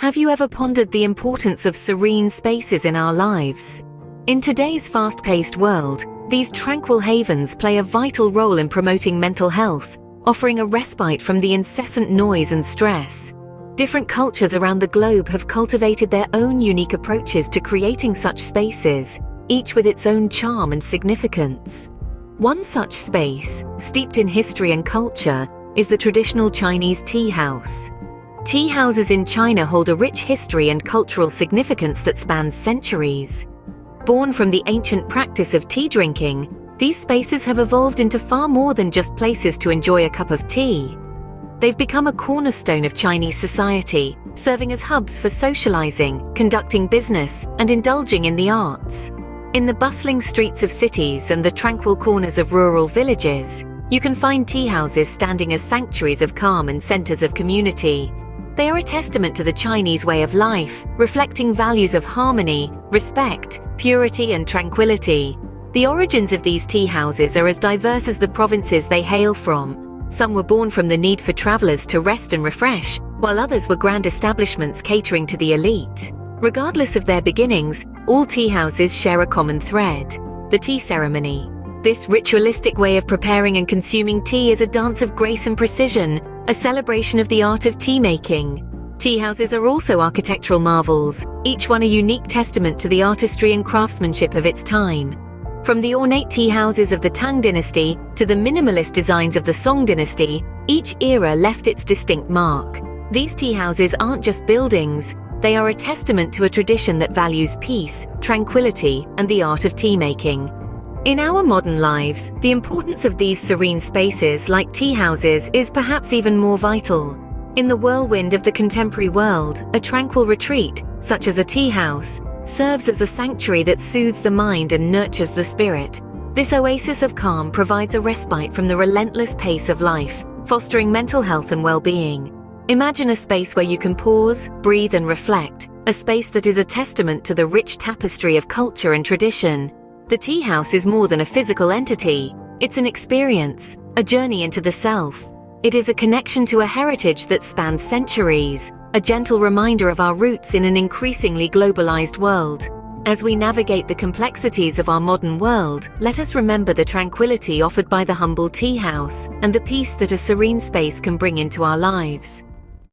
Have you ever pondered the importance of serene spaces in our lives? In today's fast-paced world, these tranquil havens play a vital role in promoting mental health, offering a respite from the incessant noise and stress. Different cultures around the globe have cultivated their own unique approaches to creating such spaces, each with its own charm and significance. One such space, steeped in history and culture, is the traditional Chinese tea house. Tea houses in China hold a rich history and cultural significance that spans centuries. Born from the ancient practice of tea drinking, these spaces have evolved into far more than just places to enjoy a cup of tea. They've become a cornerstone of Chinese society, serving as hubs for socializing, conducting business, and indulging in the arts. In the bustling streets of cities and the tranquil corners of rural villages, you can find tea houses standing as sanctuaries of calm and centers of community. They are a testament to the Chinese way of life, reflecting values of harmony, respect, purity, and tranquility. The origins of these tea houses are as diverse as the provinces they hail from. Some were born from the need for travelers to rest and refresh, while others were grand establishments catering to the elite. Regardless of their beginnings, all tea houses share a common thread: the tea ceremony. This ritualistic way of preparing and consuming tea is a dance of grace and precision, a celebration of the art of tea making. Tea houses are also architectural marvels, each one a unique testament to the artistry and craftsmanship of its time. From the ornate tea houses of the Tang dynasty to the minimalist designs of the Song dynasty, each era left its distinct mark. These tea houses aren't just buildings, they are a testament to a tradition that values peace, tranquility, and the art of tea making. In our modern lives, the importance of these serene spaces like tea houses is perhaps even more vital. In the whirlwind of the contemporary world, a tranquil retreat, such as a tea house, serves as a sanctuary that soothes the mind and nurtures the spirit. This oasis of calm provides a respite from the relentless pace of life, fostering mental health and well-being. Imagine a space where you can pause, breathe, and reflect, a space that is a testament to the rich tapestry of culture and tradition. The tea house is more than a physical entity. It's an experience, a journey into the self. It is a connection to a heritage that spans centuries, a gentle reminder of our roots in an increasingly globalized world. As we navigate the complexities of our modern world, let us remember the tranquility offered by the humble tea house and the peace that a serene space can bring into our lives.